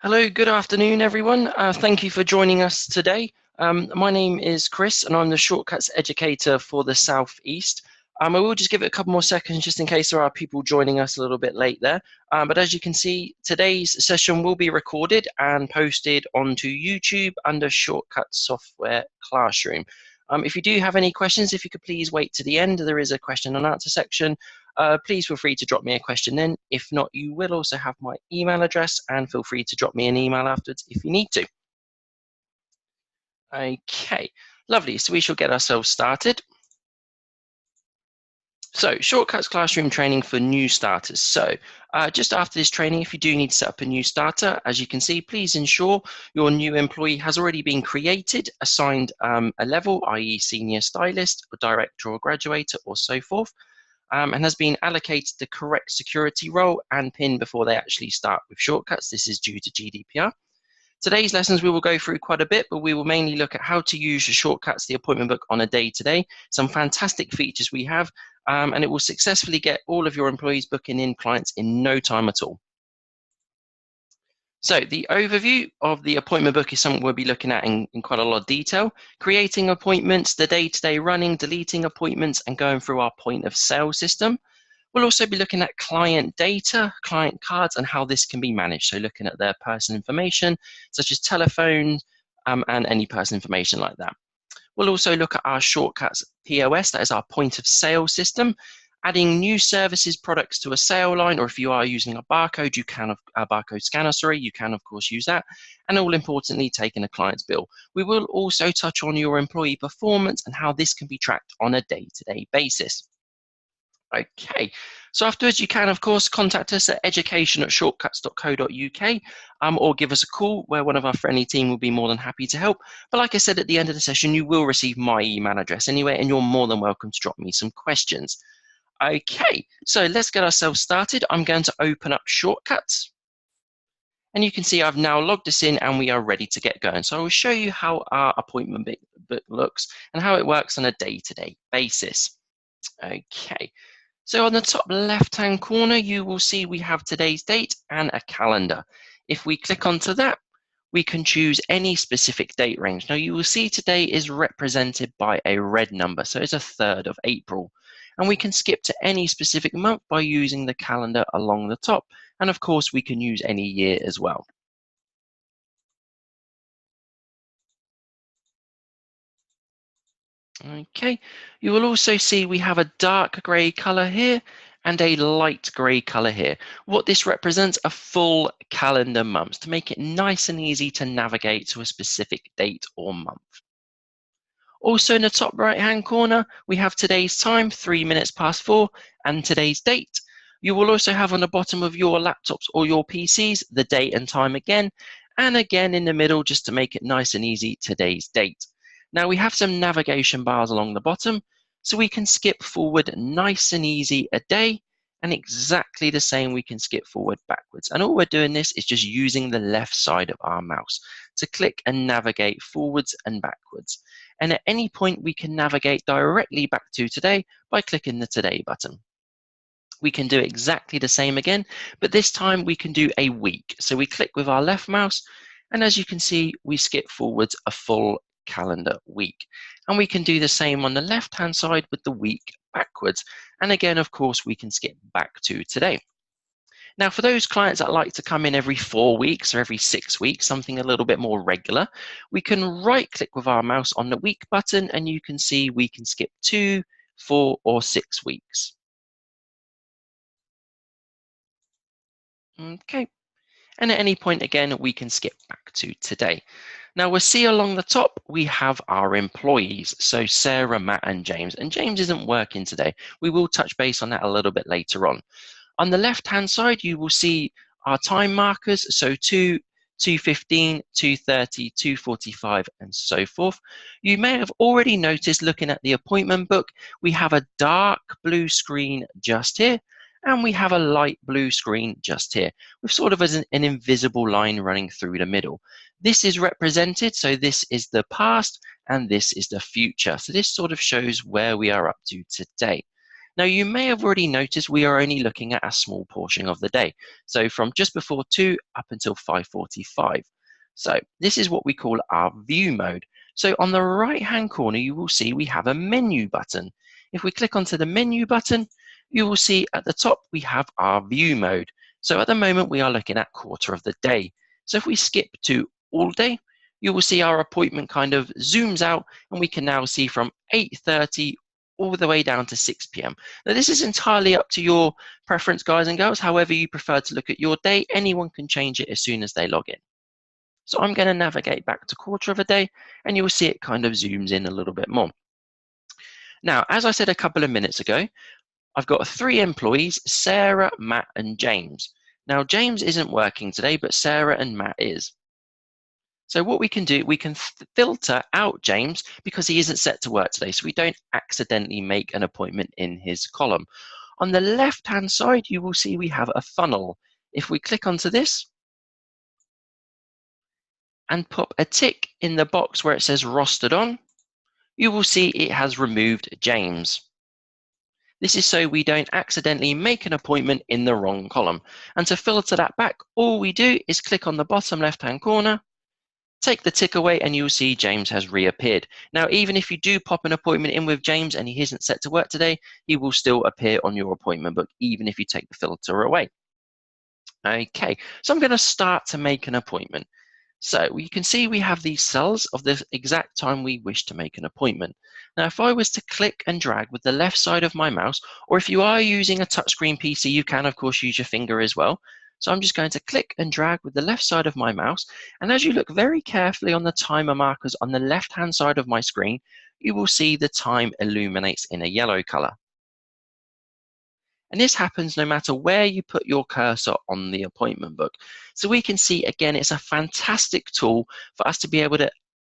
Hello, good afternoon, everyone. Thank you for joining us today. My name is Chris, and I'm the Shortcuts Educator for the South East. I will just give it a couple more seconds just in case there are people joining us a little bit late there. But as you can see, today's session will be recorded and posted onto YouTube under Shortcuts Software Classroom. If you do have any questions, if you could please wait to the end, there is a question and answer section. Please feel free to drop me a question then. If not, you will also have my email address, and feel free to drop me an email afterwards if you need to. Okay, lovely. So we shall get ourselves started. So, Shortcuts Classroom training for new starters. So, just after this training, if you do need to set up a new starter, as you can see, please ensure your new employee has already been created, assigned a level, i.e. senior stylist, or director or graduator, or so forth. And has been allocated the correct security role and PIN before they actually start with Shortcuts. This is due to GDPR. Today's lessons we will go through quite a bit, but we will mainly look at how to use Shortcuts, the appointment book, on a day-to-day. Some fantastic features we have, and it will successfully get all of your employees booking in clients in no time at all. So the overview of the appointment book is something we'll be looking at in quite a lot of detail. Creating appointments, the day-to-day running, deleting appointments, and going through our point of sale system. We'll also be looking at client data, client cards, and how this can be managed. So looking at their personal information, such as telephone and any personal information like that. We'll also look at our Shortcuts POS, that is our point of sale system, adding new services, products to a sale line, or if you are using a barcode, a barcode scanner, you can of course use that, and all importantly, taking a client's bill. We will also touch on your employee performance and how this can be tracked on a day-to-day basis. Okay, so afterwards you can of course contact us at education@shortcuts.co.uk or give us a call where one of our friendly team will be more than happy to help. But like I said, at the end of the session, you will receive my email address anyway, and you're more than welcome to drop me some questions. Okay, so let's get ourselves started. I'm going to open up Shortcuts. And you can see I've now logged us in and we are ready to get going. So I will show you how our appointment book looks and how it works on a day-to-day basis. Okay, so on the top left-hand corner, you will see we have today's date and a calendar. If we click onto that, we can choose any specific date range. Now you will see today is represented by a red number, so it's a 3rd of April. And we can skip to any specific month by using the calendar along the top. And of course, we can use any year as well. Okay, you will also see we have a dark grey colour here and a light grey colour here. What this represents are full calendar months to make it nice and easy to navigate to a specific date or month. Also in the top right hand corner, we have today's time, 4:03, and today's date. You will also have on the bottom of your laptops or your PCs the date and time again, and again in the middle just to make it nice and easy, today's date. Now we have some navigation bars along the bottom, so we can skip forward nice and easy a day, and exactly the same we can skip forward backwards. And all we're doing this is just using the left side of our mouse to click and navigate forwards and backwards. And at any point we can navigate directly back to today by clicking the Today button. We can do exactly the same again, but this time we can do a week. So we click with our left mouse, and as you can see, we skip forwards a full calendar week. And we can do the same on the left-hand side with the week backwards. And again, of course, we can skip back to today. Now, for those clients that like to come in every 4 weeks or every 6 weeks, something a little bit more regular, we can right-click with our mouse on the week button, and you can see we can skip 2, 4, or 6 weeks. Okay, and at any point again, we can skip back to today. Now we'll see along the top, we have our employees. So Sarah, Matt, and James. And James isn't working today. We will touch base on that a little bit later on. On the left-hand side, you will see our time markers. So 2:15, 2:30, 2:45, and so forth. You may have already noticed looking at the appointment book, we have a dark blue screen just here, and we have a light blue screen just here, with sort of as an invisible line running through the middle. This is represented, so this is the past, and this is the future. So this sort of shows where we are up to today. Now, you may have already noticed we are only looking at a small portion of the day. So from just before 2 up until 5:45. So this is what we call our view mode. So on the right-hand corner, you will see we have a menu button. If we click onto the menu button, you will see at the top we have our view mode. So at the moment, we are looking at quarter of the day. So if we skip to all day, you will see our appointment kind of zooms out, and we can now see from 8:30 all the way down to 6 p.m. Now, this is entirely up to your preference, guys and girls. However you prefer to look at your day, anyone can change it as soon as they log in. So I'm going to navigate back to quarter of a day, and you will see it kind of zooms in a little bit more. Now, as I said a couple of minutes ago, I've got 3 employees, Sarah, Matt, and James. Now, James isn't working today, but Sarah and Matt is. So what we can do, we can filter out James because he isn't set to work today, so we don't accidentally make an appointment in his column. On the left-hand side, you will see we have a funnel. If we click onto this and pop a tick in the box where it says rostered on, you will see it has removed James. This is so we don't accidentally make an appointment in the wrong column. And to filter that back, all we do is click on the bottom left-hand corner, take the tick away, and you'll see James has reappeared. Now, even if you do pop an appointment in with James and he isn't set to work today, he will still appear on your appointment book, even if you take the filter away. Okay, so I'm going to start to make an appointment. So you can see we have these cells of the exact time we wish to make an appointment. Now, if I was to click and drag with the left side of my mouse, or if you are using a touchscreen PC, you can, of course, use your finger as well. So I'm just going to click and drag with the left side of my mouse. And as you look very carefully on the timer markers on the left-hand side of my screen, you will see the time illuminates in a yellow color. And this happens no matter where you put your cursor on the appointment book. So we can see, again, it's a fantastic tool for us to be able to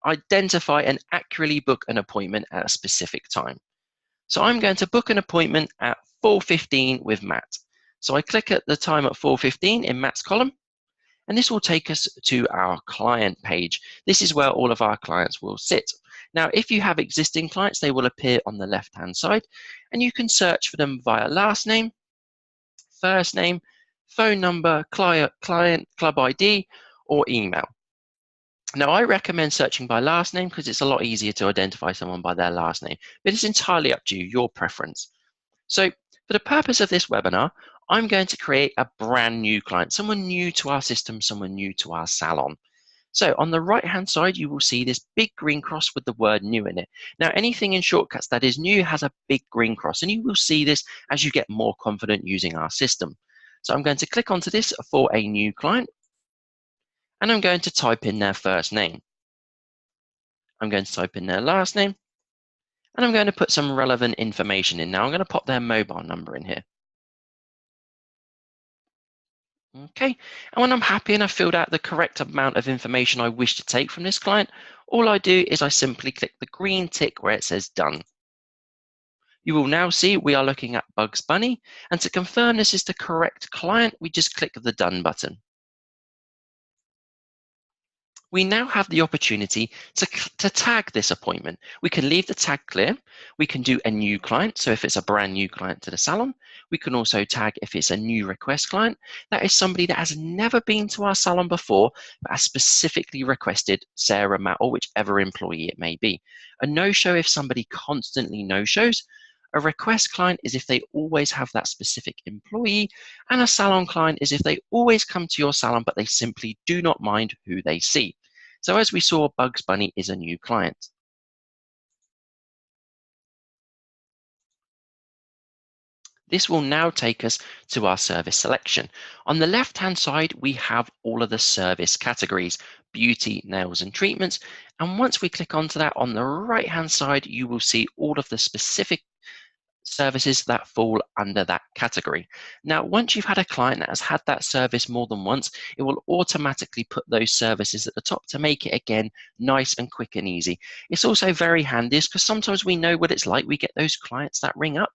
identify and accurately book an appointment at a specific time. So I'm going to book an appointment at 4:15 with Matt. So I click at the time at 4:15 in Matt's column, and this will take us to our client page. This is where all of our clients will sit. Now, if you have existing clients, they will appear on the left-hand side, and you can search for them via last name, first name, phone number, client, club ID, or email. Now, I recommend searching by last name because it's a lot easier to identify someone by their last name, but it's entirely up to you, your preference. So for the purpose of this webinar, I'm going to create a brand new client, someone new to our system, someone new to our salon. So on the right-hand side, you will see this big green cross with the word new in it. Now, anything in Shortcuts that is new has a big green cross, and you will see this as you get more confident using our system. So I'm going to click onto this for a new client, and I'm going to type in their first name. I'm going to type in their last name, and I'm going to put some relevant information in. Now, I'm going to pop their mobile number in here. Okay, and when I'm happy and I've filled out the correct amount of information I wish to take from this client, all I do is I simply click the green tick where it says done. You will now see we are looking at Bugs Bunny, and to confirm this is the correct client, we just click the done button. We now have the opportunity to tag this appointment. We can leave the tag clear. We can do a new client. So if it's a brand new client to the salon, we can also tag if it's a new request client. That is somebody that has never been to our salon before, but has specifically requested Sarah, Matt, or whichever employee it may be. A no-show if somebody constantly no-shows. A request client is if they always have that specific employee, and a salon client is if they always come to your salon, but they simply do not mind who they see. So as we saw, Bugs Bunny is a new client. This will now take us to our service selection. On the left-hand side, we have all of the service categories, beauty, nails, and treatments. And once we click onto that, on the right-hand side, you will see all of the specific services that fall under that category. Now, once you've had a client that has had that service more than once, it will automatically put those services at the top to make it, again, nice and quick and easy. It's also very handy because sometimes we know what it's like. We get those clients that ring up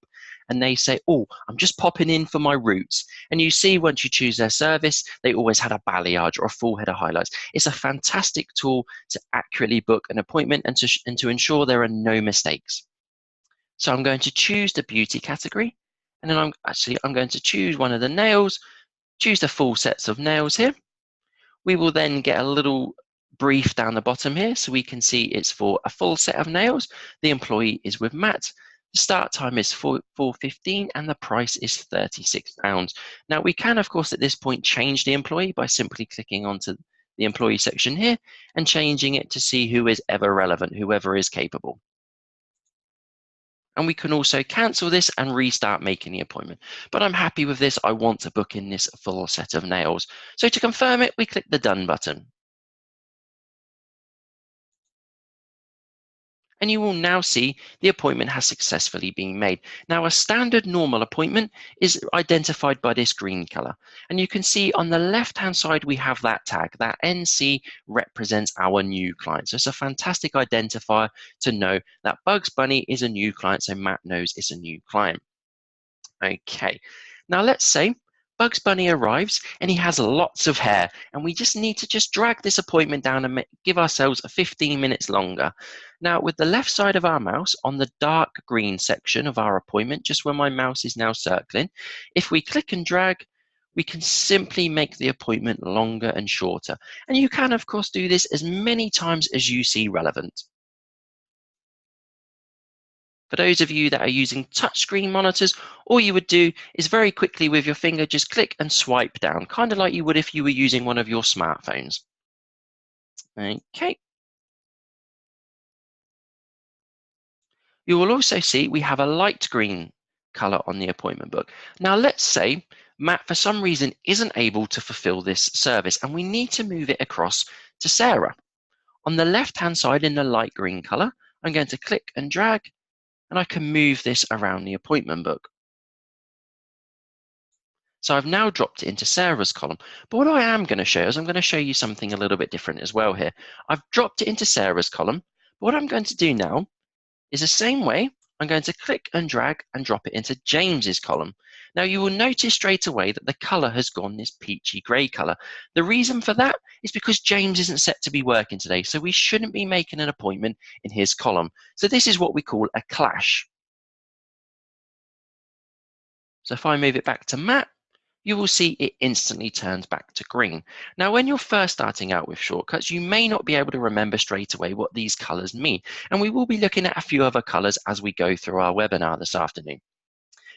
and they say, oh, I'm just popping in for my roots. And you see, once you choose their service, they always had a balayage or a full head of highlights. It's a fantastic tool to accurately book an appointment and to ensure there are no mistakes. So I'm going to choose the beauty category, and then I'm going to choose one of the nails, choose the full sets of nails here. We will then get a little brief down the bottom here, so we can see it's for a full set of nails. The employee is with Matt. The start time is 4:15 and the price is £36. Now we can, of course, at this point change the employee by simply clicking onto the employee section here and changing it to see who is ever relevant, whoever is capable. And we can also cancel this and restart making the appointment. But I'm happy with this. I want to book in this full set of nails. So to confirm it, we click the Done button. And you will now see the appointment has successfully been made. Now, a standard normal appointment is identified by this green color. And you can see on the left-hand side, we have that tag. That NC represents our new client. So it's a fantastic identifier to know that Bugs Bunny is a new client, so Matt knows it's a new client. Okay, now let's say Bugs Bunny arrives and he has lots of hair, and we just need to drag this appointment down and give ourselves 15 minutes longer. Now, with the left side of our mouse on the dark green section of our appointment, just where my mouse is now circling, if we click and drag, we can simply make the appointment longer and shorter. And you can, of course, do this as many times as you see relevant. For those of you that are using touchscreen monitors, all you would do is very quickly with your finger, just click and swipe down, kind of like you would if you were using one of your smartphones. Okay. You will also see we have a light green color on the appointment book. Now, let's say Matt, for some reason, isn't able to fulfill this service, and we need to move it across to Sarah. On the left-hand side in the light green color, I'm going to click and drag, and I can move this around the appointment book. So I've now dropped it into Sarah's column. But what I am going to show is I'm going to show you something a little bit different as well here. I've dropped it into Sarah's column. But what I'm going to do now is the same way. I'm going to click and drag and drop it into James's column. Now you will notice straight away that the color has gone this peachy gray color. The reason for that is because James isn't set to be working today, so we shouldn't be making an appointment in his column. So this is what we call a clash. So if I move it back to Matt, you will see it instantly turns back to green. Now, when you're first starting out with shortcuts, you may not be able to remember straight away what these colors mean. And we will be looking at a few other colors as we go through our webinar this afternoon.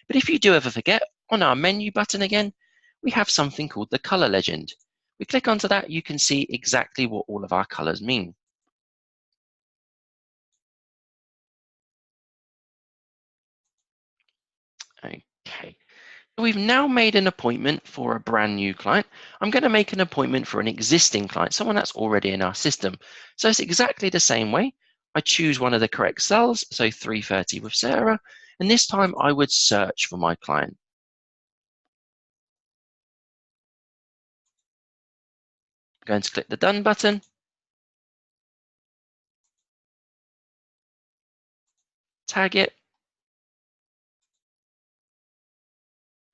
But if you do ever forget, on our menu button again, we have something called the color legend. We click onto that, you can see exactly what all of our colors mean. Okay. We've now made an appointment for a brand new client. I'm going to make an appointment for an existing client, someone that's already in our system. So it's exactly the same way. I choose one of the correct cells, so 3:30 with Sarah, and this time I would search for my client. I'm going to click the Done button, tag it,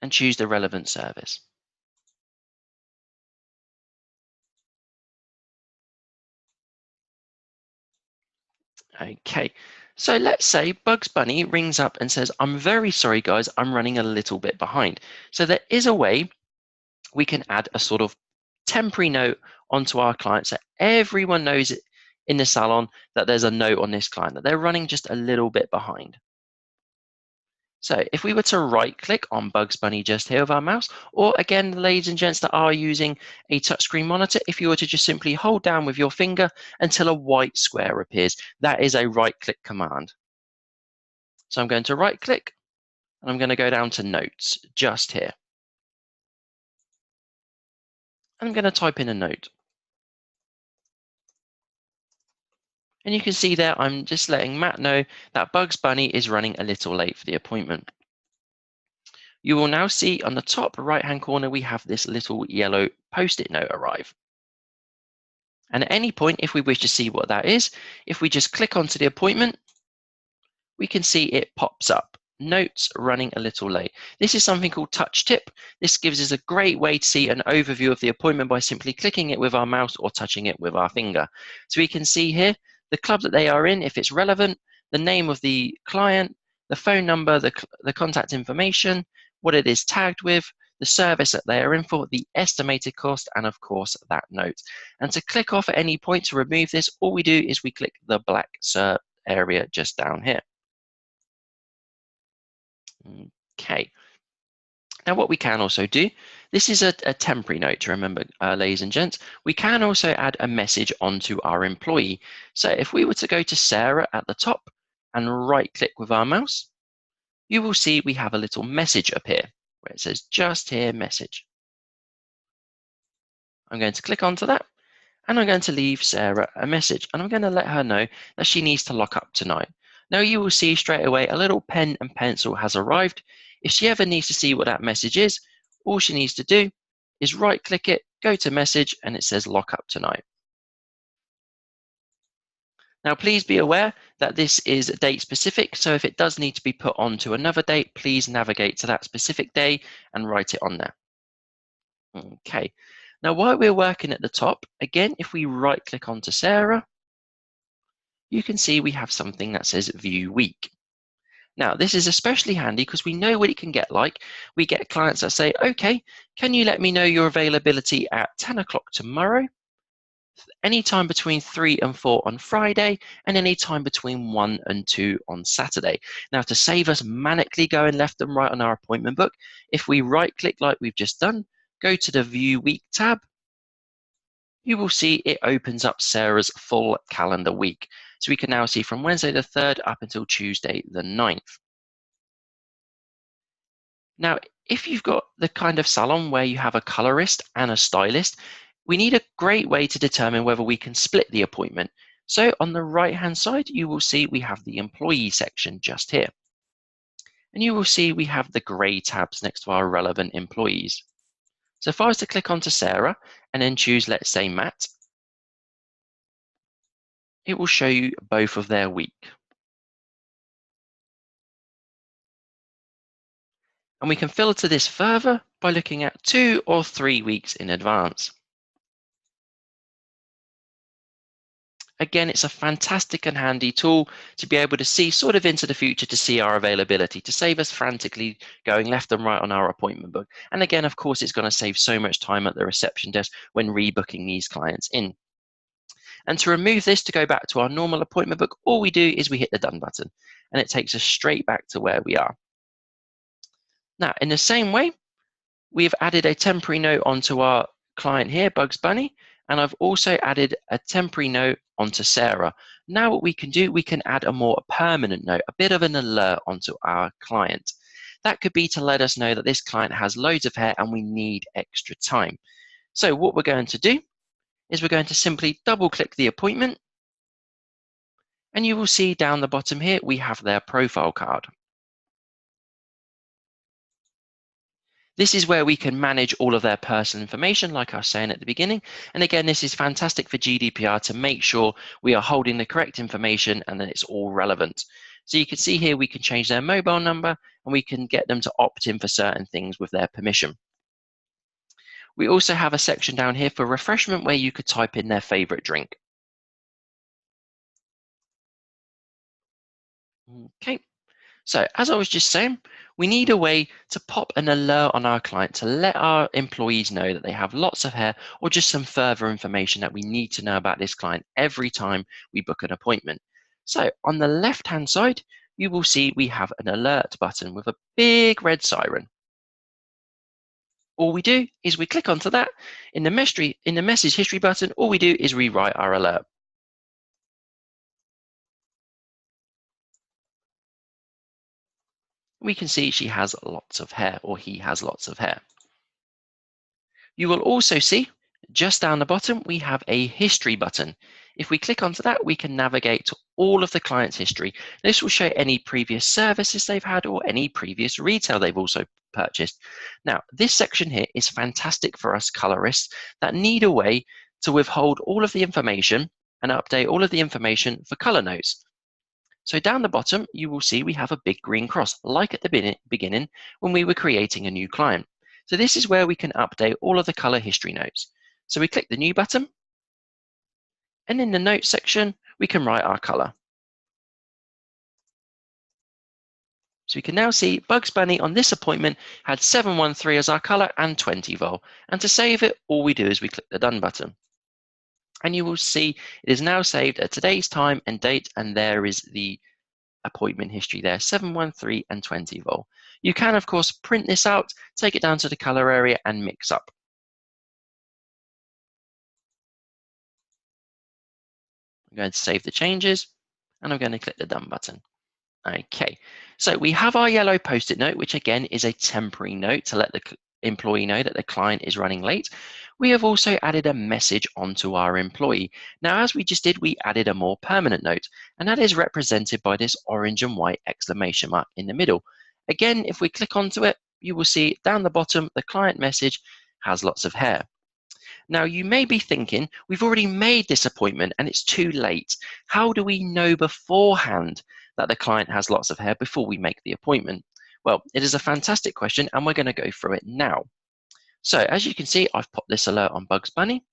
and choose the relevant service. Okay, so let's say Bugs Bunny rings up and says, I'm very sorry, guys, I'm running a little bit behind. So there is a way we can add a sort of temporary note onto our client so everyone knows it in the salon that there's a note on this client, that they're running just a little bit behind. So if we were to right click on Bugs Bunny just here with our mouse, or again, ladies and gents that are using a touchscreen monitor, if you were to just simply hold down with your finger until a white square appears, that is a right click command. So I'm going to right click and I'm going to go down to notes just here. I'm going to type in a note. And you can see there, I'm just letting Matt know that Bugs Bunny is running a little late for the appointment. You will now see on the top right-hand corner, we have this little yellow post-it note arrive. And at any point, if we wish to see what that is, if we just click onto the appointment, we can see it pops up. Notes running a little late. This is something called Touch Tip. This gives us a great way to see an overview of the appointment by simply clicking it with our mouse or touching it with our finger. So we can see here the club that they are in, if it's relevant, the name of the client, the phone number, the contact information, what it is tagged with, the service that they are in for, the estimated cost, and of course that note. And to click off at any point to remove this, all we do is we click the black area just down here. Okay. Now what we can also do, this is a temporary note to remember, ladies and gents. We can also add a message onto our employee. So if we were to go to Sarah at the top and right click with our mouse, you will see we have a little message appear where it says just here message. I'm going to click onto that and I'm going to leave Sarah a message and I'm going to let her know that she needs to lock up tonight. Now you will see straight away a little pen and pencil has arrived. If she ever needs to see what that message is, all she needs to do is right click it, go to message, and it says lock up tonight. Now please be aware that this is date specific, so if it does need to be put onto another date, please navigate to that specific day and write it on there. Okay, now while we're working at the top, again, if we right click onto Sarah, you can see we have something that says view week. Now, this is especially handy because we know what it can get like. We get clients that say, okay, can you let me know your availability at 10 o'clock tomorrow, anytime between 3 and 4 on Friday, and anytime between 1 and 2 on Saturday. Now, to save us manically going left and right on our appointment book, if we right click like we've just done, go to the View Week tab, you will see it opens up Sarah's full calendar week. So we can now see from Wednesday the 3rd up until Tuesday the 9th. Now, if you've got the kind of salon where you have a colorist and a stylist, we need a great way to determine whether we can split the appointment. So on the right-hand side, you will see we have the employee section just here. And you will see we have the gray tabs next to our relevant employees. So if I was to click onto Sarah and then choose, let's say, Matt, it will show you both of their week. And we can filter this further by looking at 2 or 3 weeks in advance. Again, it's a fantastic and handy tool to be able to see sort of into the future, to see our availability, to save us frantically going left and right on our appointment book. And again, of course, it's going to save so much time at the reception desk when rebooking these clients in. And to remove this, to go back to our normal appointment book, all we do is we hit the done button and it takes us straight back to where we are. Now, in the same way, we've added a temporary note onto our client here, Bugs Bunny, and I've also added a temporary note onto Sarah. Now what we can do, we can add a more permanent note, a bit of an alert onto our client. That could be to let us know that this client has loads of hair and we need extra time. So what we're going to do is we're going to simply double click the appointment and you will see down the bottom here, we have their profile card. This is where we can manage all of their personal information, like I was saying at the beginning. And again, this is fantastic for GDPR to make sure we are holding the correct information and that it's all relevant. So you can see here, we can change their mobile number and we can get them to opt in for certain things with their permission. We also have a section down here for refreshment where you could type in their favorite drink. Okay. So as I was just saying, we need a way to pop an alert on our client to let our employees know that they have lots of hair or just some further information that we need to know about this client every time we book an appointment. So on the left-hand side, you will see we have an alert button with a big red siren. All we do is we click onto that. In the message history button, all we do is rewrite our alert. We can see she has lots of hair, or he has lots of hair. You will also see just down the bottom, we have a history button. If we click onto that, we can navigate to all of the client's history. This will show any previous services they've had or any previous retail they've also purchased. Now, this section here is fantastic for us colorists that need a way to withhold all of the information and update all of the information for color notes. So down the bottom, you will see we have a big green cross, like at the beginning when we were creating a new client. So this is where we can update all of the color history notes. So we click the new button, and in the notes section, we can write our color. So we can now see Bugs Bunny on this appointment had 713 as our color and 20 vol. And to save it, all we do is we click the done button. And you will see it is now saved at today's time and date, and there is the appointment history there, 713 and 20 vol. You can, of course, print this out, take it down to the color area and mix up. I'm going to save the changes, and I'm going to click the done button. Okay, so we have our yellow post-it note, which again is a temporary note to let the employee know that the client is running late. We have also added a message onto our employee. Now, as we just did, we added a more permanent note, and that is represented by this orange and white exclamation mark in the middle. Again, if we click onto it, you will see down the bottom, the client message has lots of hair. Now, you may be thinking, we've already made this appointment and it's too late. How do we know beforehand that the client has lots of hair before we make the appointment? Well, it is a fantastic question, and we're going to go through it now. So as you can see, I've popped this alert on Bugs Bunny.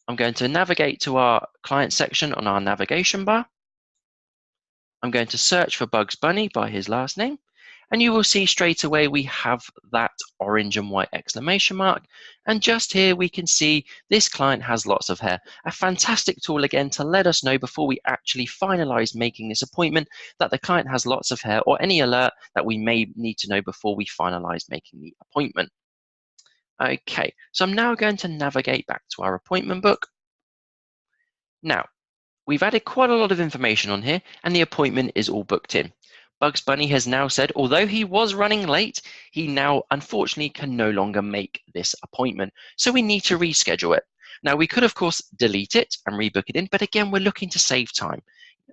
I'm going to navigate to our client section on our navigation bar. I'm going to search for Bugs Bunny by his last name, and you will see straight away we have that orange and white exclamation mark. And just here we can see this client has lots of hair. A fantastic tool again to let us know before we actually finalize making this appointment that the client has lots of hair, or any alert that we may need to know before we finalize making the appointment. Okay, so I'm now going to navigate back to our appointment book. Now, we've added quite a lot of information on here, and the appointment is all booked in. Bugs Bunny has now said, although he was running late, he now unfortunately can no longer make this appointment. So we need to reschedule it. Now, we could, of course, delete it and rebook it in, but again, we're looking to save time.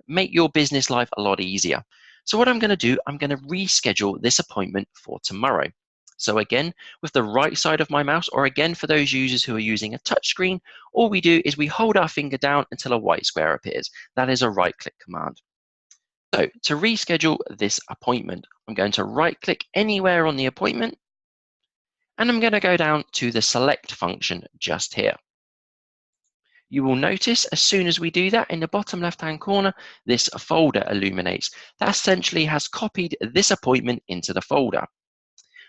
Make your business life a lot easier. So what I'm going to do, I'm going to reschedule this appointment for tomorrow. So again, with the right side of my mouse, or again, for those users who are using a touchscreen, all we do is we hold our finger down until a white square appears. That is a right-click command. So to reschedule this appointment, I'm going to right-click anywhere on the appointment, and I'm going to go down to the select function just here. You will notice as soon as we do that, in the bottom left-hand corner, this folder illuminates. That essentially has copied this appointment into the folder.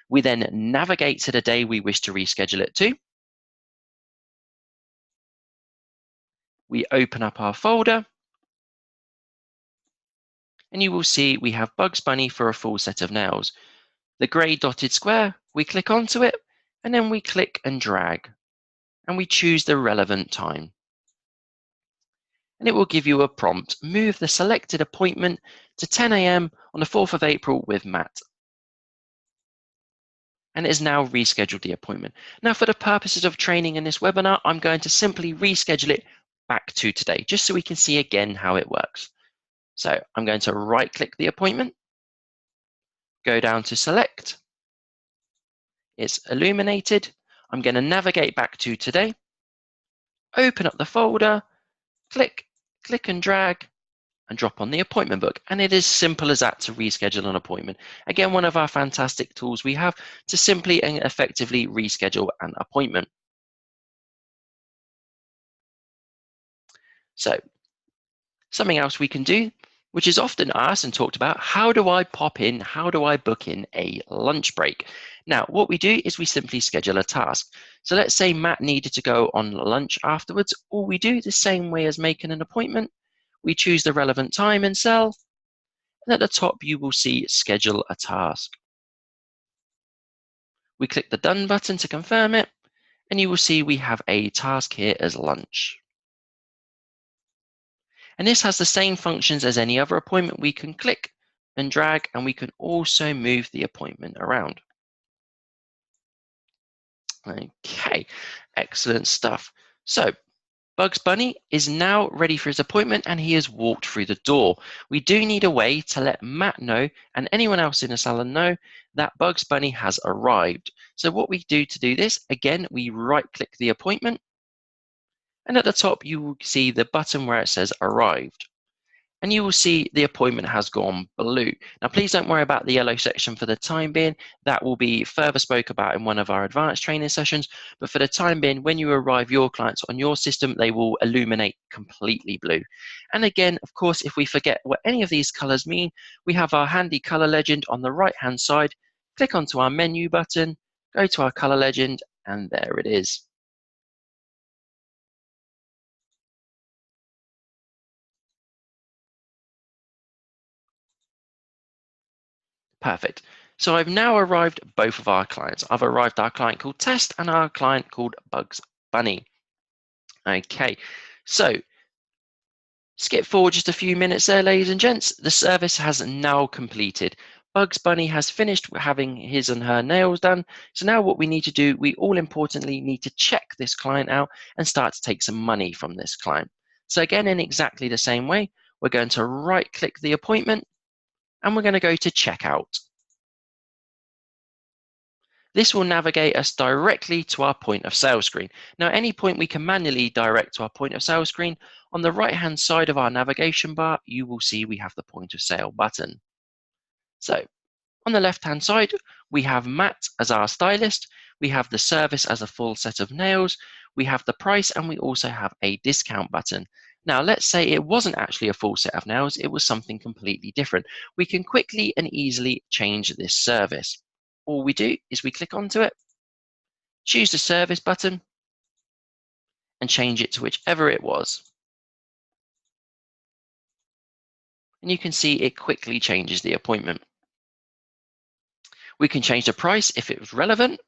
We then navigate to the day we wish to reschedule it to. We open up our folder, and you will see we have Bugs Bunny for a full set of nails. The grey dotted square, we click onto it, and then we click and drag, and we choose the relevant time. And it will give you a prompt, move the selected appointment to 10 AM on the 4th of April with Matt. And it has now rescheduled the appointment. Now, for the purposes of training in this webinar, I'm going to simply reschedule it back to today, just so we can see again how it works. So I'm going to right-click the appointment, go down to select. It's illuminated. I'm going to navigate back to today, open up the folder, click and drag, and drop on the appointment book. And it is simple as that to reschedule an appointment. Again, one of our fantastic tools we have to simply and effectively reschedule an appointment. So something else we can do, which is often asked and talked about, how do I book in a lunch break? Now, what we do is we simply schedule a task. So let's say Matt needed to go on lunch afterwards. All we do the same way as making an appointment. We choose the relevant time and cell, and at the top you will see schedule a task. We click the done button to confirm it, and you will see we have a task here as lunch. And this has the same functions as any other appointment. We can click and drag, and we can also move the appointment around. Okay, excellent stuff. So Bugs Bunny is now ready for his appointment, and he has walked through the door. We do need a way to let Matt know and anyone else in the salon know that Bugs Bunny has arrived. So what we do to do this, again, we right-click the appointment, and at the top you will see the button where it says arrived. and you will see the appointment has gone blue. Now, please don't worry about the yellow section for the time being. That will be further spoke about in one of our advanced training sessions. But for the time being, when you arrive your clients on your system, they will illuminate completely blue. And again, of course, if we forget what any of these colors mean, we have our handy color legend on the right-hand side. Click onto our menu button, go to our color legend, and there it is. Perfect. So I've now arrived both of our clients. I've arrived our client called Test and our client called Bugs Bunny. Okay, so skip forward just a few minutes there, ladies and gents. The service has now completed. Bugs Bunny has finished having his and her nails done. So now what we need to do, we all importantly need to check this client out and start to take some money from this client. So again, in exactly the same way, we're going to right click the appointment and we're going to go to checkout. This will navigate us directly to our point of sale screen. Now, any point we can manually direct to our point of sale screen. On the right-hand side of our navigation bar, you will see we have the point of sale button. So on the left-hand side, we have Matt as our stylist. We have the service as a full set of nails. We have the price, and we also have a discount button. Now, let's say it wasn't actually a full set of nails. It was something completely different. We can quickly and easily change this service. All we do is we click onto it, choose the service button, and change it to whichever it was. And you can see it quickly changes the appointment. We can change the price if it was relevant.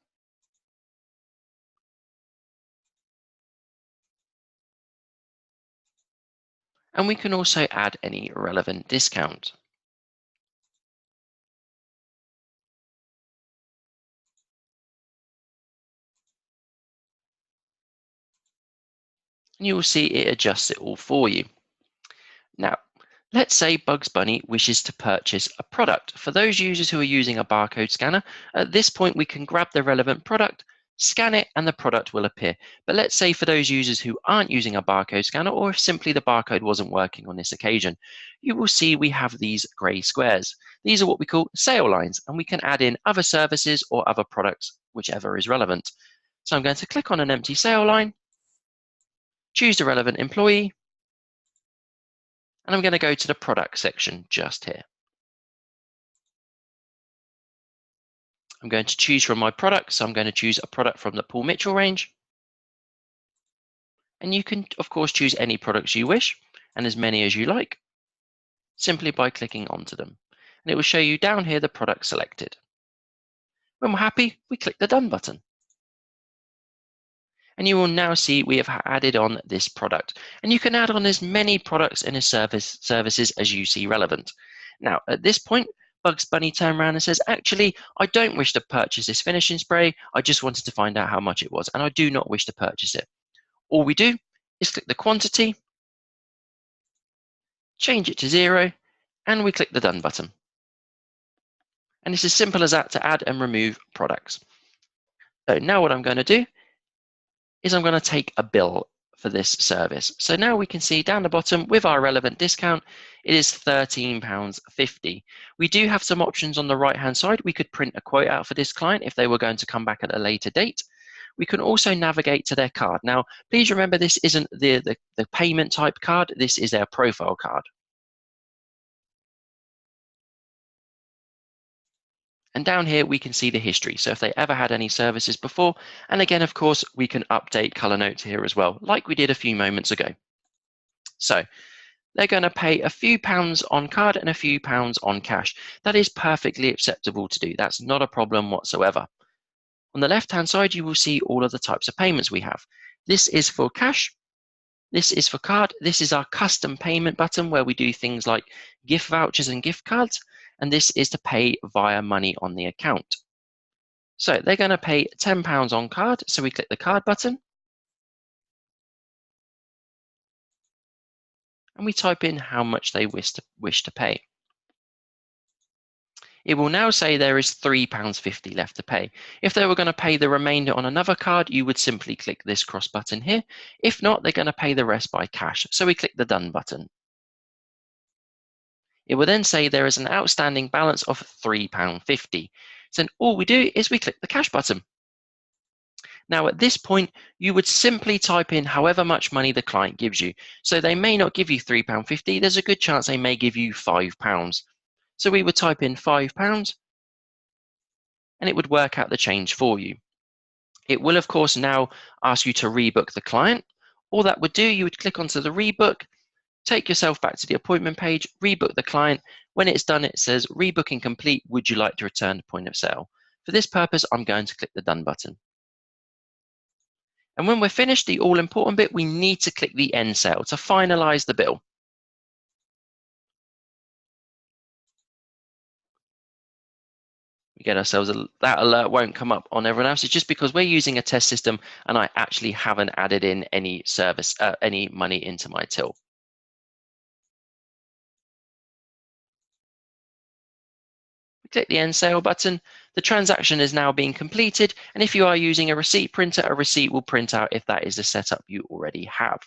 And we can also add any relevant discount. And you will see it adjusts it all for you. Now, let's say Bugs Bunny wishes to purchase a product. For those users who are using a barcode scanner, at this point we can grab the relevant product, scan it, and the product will appear. But let's say for those users who aren't using a barcode scanner, or if simply the barcode wasn't working on this occasion, you will see we have these grey squares. These are what we call sale lines, and we can add in other services or other products, whichever is relevant. So I'm going to click on an empty sale line, choose the relevant employee, and I'm going to go to the product section just here. I'm going to choose from my products. So I'm going to choose a product from the Paul Mitchell range. And you can, of course, choose any products you wish and as many as you like, simply by clicking onto them. And it will show you down here the product selected. When we're happy, we click the Done button. And you will now see we have added on this product. And you can add on as many products and services as you see relevant. Now, at this point, Bugs Bunny turned around and says, actually, I don't wish to purchase this finishing spray. I just wanted to find out how much it was, and I do not wish to purchase it. All we do is click the quantity, change it to 0, and we click the Done button. And it's as simple as that to add and remove products. So now what I'm going to do is I'm going to take a bill for this service. So now we can see down the bottom with our relevant discount, it is £13.50. We do have some options on the right-hand side. We could print a quote out for this client if they were going to come back at a later date. We can also navigate to their card. Now, please remember this isn't the payment type card. This is their profile card. And down here, we can see the history. So if they ever had any services before, and again, of course, we can update color notes here as well, like we did a few moments ago. So they're going to pay a few pounds on card and a few pounds on cash. That is perfectly acceptable to do. That's not a problem whatsoever. On the left-hand side, you will see all of the types of payments we have. This is for cash. This is for card. This is our custom payment button where we do things like gift vouchers and gift cards. And this is to pay via money on the account. So they're going to pay £10 on card. So we click the card button. And we type in how much they wish to pay. It will now say there is £3.50 left to pay. If they were going to pay the remainder on another card, you would simply click this cross button here. If not, they're going to pay the rest by cash. So we click the Done button. It will then say there is an outstanding balance of £3.50. So then all we do is we click the cash button. Now at this point, you would simply type in however much money the client gives you. So they may not give you £3.50, there's a good chance they may give you £5. So we would type in £5 and it would work out the change for you. It will of course now ask you to rebook the client. All that would do, you would click onto the rebook, take yourself back to the appointment page, rebook the client. When it's done, it says rebooking complete. Would you like to return to point of sale? For this purpose, I'm going to click the done button. And when we're finished, the all important bit, we need to click the end sale to finalize the bill. We get ourselves, that alert won't come up on everyone else. It's just because we're using a test system and I actually haven't added in any service, any money into my till. We click the end sale button. The transaction is now being completed. And if you are using a receipt printer, a receipt will print out if that is the setup you already have.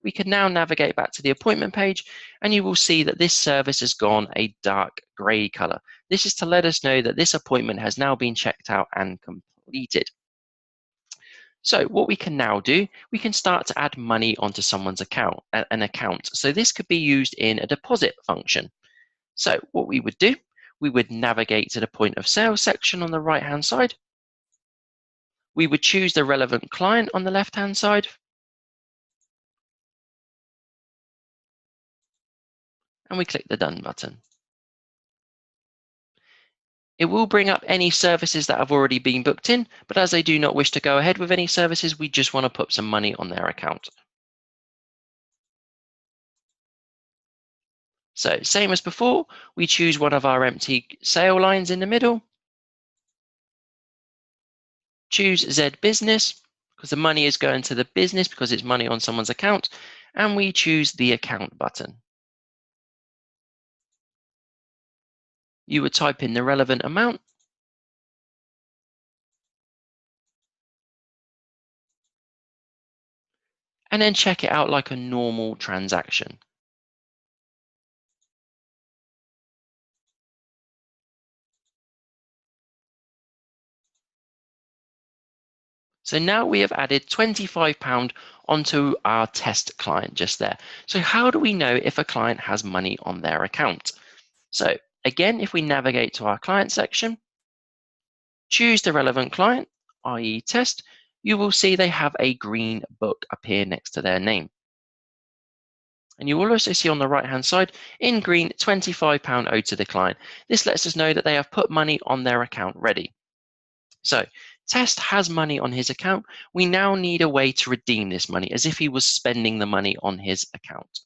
We can now navigate back to the appointment page and you will see that this service has gone a dark grey color. This is to let us know that this appointment has now been checked out and completed. So what we can now do, we can start to add money onto someone's account, an account. So this could be used in a deposit function. So what we would do, we would navigate to the point of sale section on the right-hand side. We would choose the relevant client on the left-hand side. And we click the done button. It will bring up any services that have already been booked in, but as they do not wish to go ahead with any services, we just want to put some money on their account. So same as before, we choose one of our empty sale lines in the middle. Choose Z Business, because the money is going to the business because it's money on someone's account. And we choose the account button. You would type in the relevant amount. And then check it out like a normal transaction. So now we have added £25 onto our test client just there. So how do we know if a client has money on their account? So again, if we navigate to our client section, choose the relevant client, i.e. test, you will see they have a green book appear next to their name. And you will also see on the right-hand side, in green, £25 owed to the client. This lets us know that they have put money on their account ready. So Test has money on his account. We now need a way to redeem this money as if he was spending the money on his account.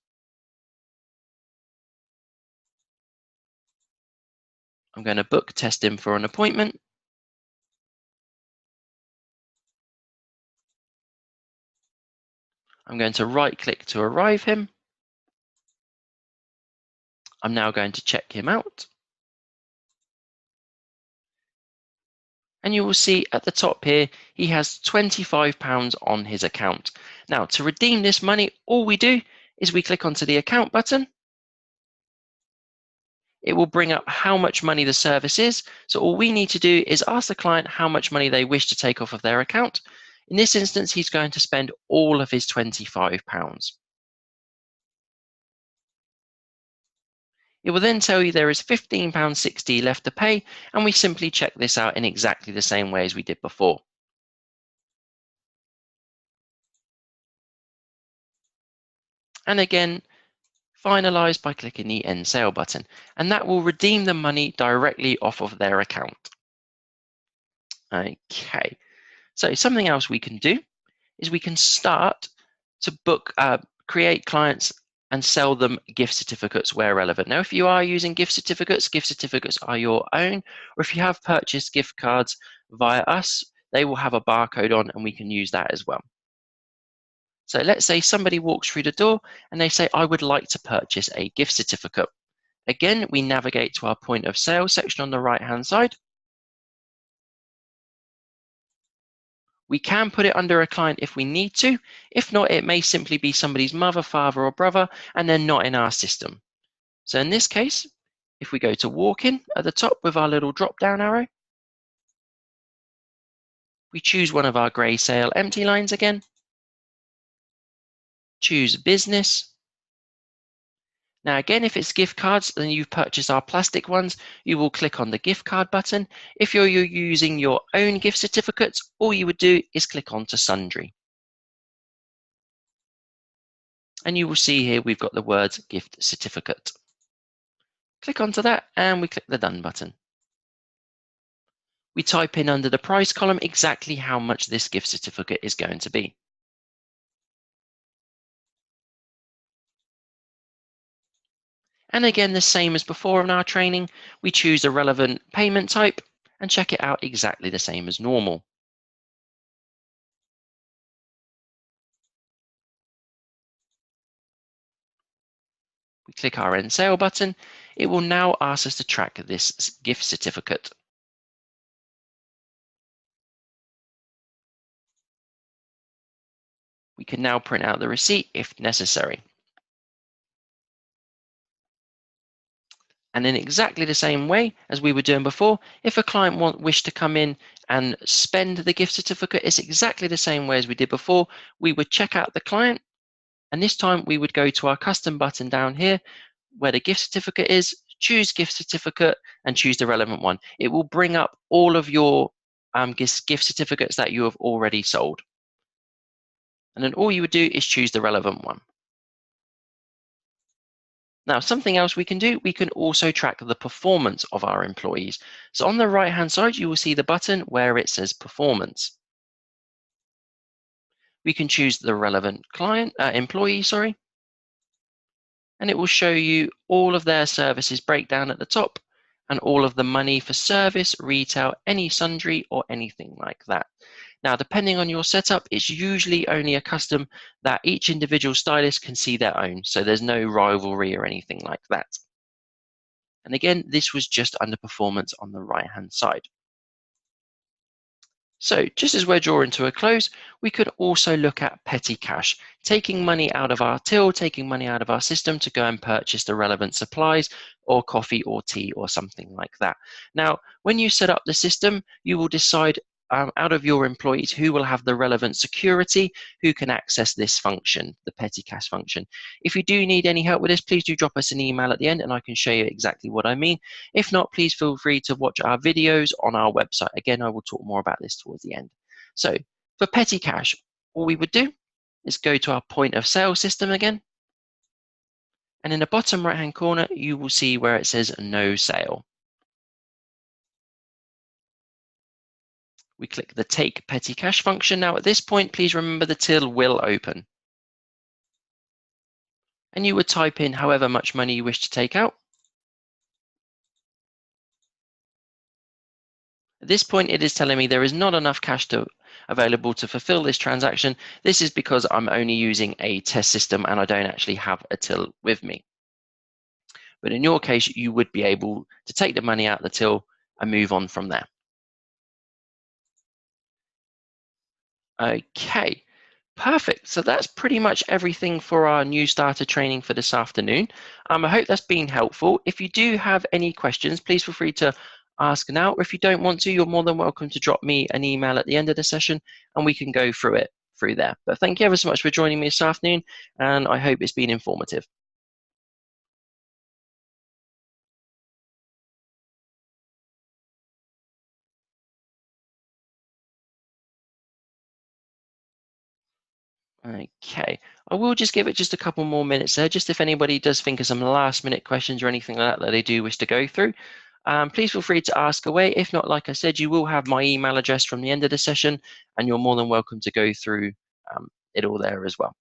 I'm going to book Test in for an appointment. I'm going to right-click to arrive him. I'm now going to check him out. And you will see at the top here, he has £25 on his account. Now, to redeem this money, all we do is we click onto the account button. It will bring up how much money the service is. So all we need to do is ask the client how much money they wish to take off of their account. In this instance, he's going to spend all of his £25. It will then tell you there is £15.60 left to pay, and we simply check this out in exactly the same way as we did before. And again, finalize by clicking the end sale button, and that will redeem the money directly off of their account. Okay, so something else we can do is we can start to book, create clients and sell them gift certificates where relevant. Now, if you are using gift certificates are your own, or if you have purchased gift cards via us, they will have a barcode on and we can use that as well. So let's say somebody walks through the door and they say, I would like to purchase a gift certificate. Again, we navigate to our point of sale section on the right-hand side. We can put it under a client if we need to. If not, it may simply be somebody's mother, father, or brother, and they're not in our system. So in this case, if we go to walk-in at the top with our little drop-down arrow, we choose one of our grey sale empty lines again, choose business. Now again, if it's gift cards and you've purchased our plastic ones, you will click on the gift card button. If you're using your own gift certificates, all you would do is click on to sundry. And you will see here we've got the words gift certificate. Click onto that and we click the done button. We type in under the price column exactly how much this gift certificate is going to be. And again, the same as before in our training, we choose a relevant payment type and check it out exactly the same as normal. We click our end sale button. It will now ask us to track this gift certificate. We can now print out the receipt if necessary. And in exactly the same way as we were doing before, if a client wished to come in and spend the gift certificate, it's exactly the same way as we did before. We would check out the client, and this time we would go to our custom button down here where the gift certificate is, choose gift certificate and choose the relevant one. It will bring up all of your gift certificates that you have already sold. And then all you would do is choose the relevant one. Now, something else we can do, we can also track the performance of our employees. So on the right-hand side, you will see the button where it says performance. We can choose the relevant employee, and it will show you all of their services breakdown at the top and all of the money for service, retail, any sundry, or anything like that. Now, depending on your setup, it's usually only a custom that each individual stylist can see their own, so there's no rivalry or anything like that. And again, this was just under performance on the right-hand side. So just as we're drawing to a close, we could also look at petty cash, taking money out of our till, taking money out of our system to go and purchase the relevant supplies or coffee or tea or something like that. Now, when you set up the system, you will decide out of your employees who will have the relevant security, who can access this function, the petty cash function. If you do need any help with this, please do drop us an email at the end and I can show you exactly what I mean. If not, please feel free to watch our videos on our website. Again, I will talk more about this towards the end. So for petty cash, all we would do is go to our point of sale system again. And in the bottom right-hand corner, you will see where it says no sale. We click the take petty cash function. Now at this point, please remember the till will open. And you would type in however much money you wish to take out. At this point, it is telling me there is not enough cash available to fulfill this transaction. This is because I'm only using a test system and I don't actually have a till with me. But in your case, you would be able to take the money out of the till and move on from there. Okay, perfect. So that's pretty much everything for our new starter training for this afternoon. I hope that's been helpful. If you do have any questions, please feel free to ask now. Or if you don't want to, you're more than welcome to drop me an email at the end of the session and we can go through it through there. But thank you ever so much for joining me this afternoon, and I hope it's been informative. Okay, I will just give it just a couple more minutes there, just if anybody does think of some last minute questions or anything like that that they do wish to go through. Please feel free to ask away. If not, like I said, you will have my email address from the end of the session and you're more than welcome to go through it all there as well.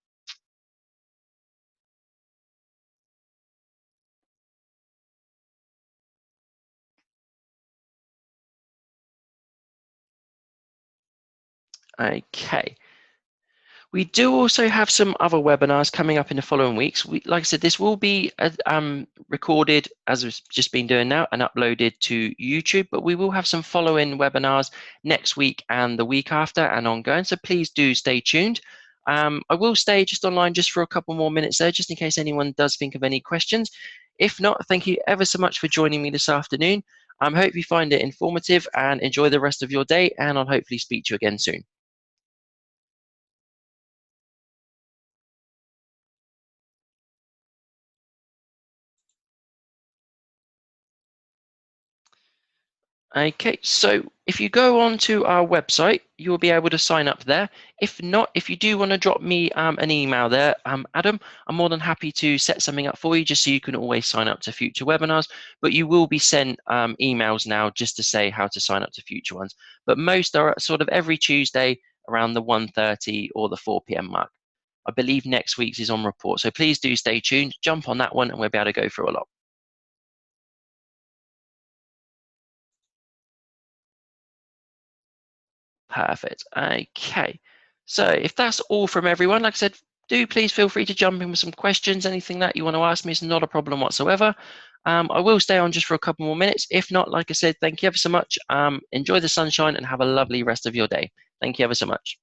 Okay. We do also have some other webinars coming up in the following weeks. Like I said, this will be recorded, as we've just been doing now, and uploaded to YouTube, but we will have some follow-in webinars next week and the week after and ongoing, so please do stay tuned. I will stay just online just for a couple more minutes there, just in case anyone does think of any questions. If not, thank you ever so much for joining me this afternoon. I hope you find it informative and enjoy the rest of your day, and I'll hopefully speak to you again soon. Okay, so if you go on to our website, you will be able to sign up there. If not, if you do want to drop me an email there, Adam, I'm more than happy to set something up for you just so you can always sign up to future webinars. But you will be sent emails now just to say how to sign up to future ones. But most are sort of every Tuesday around the 1:30 or the 4 p.m. mark. I believe next week's is on report. So please do stay tuned, jump on that one, and we'll be able to go through a lot. Perfect. Okay. So if that's all from everyone, like I said, do please feel free to jump in with some questions. Anything that you want to ask me is not a problem whatsoever. I will stay on just for a couple more minutes. If not, like I said, thank you ever so much. Enjoy the sunshine and have a lovely rest of your day. Thank you ever so much.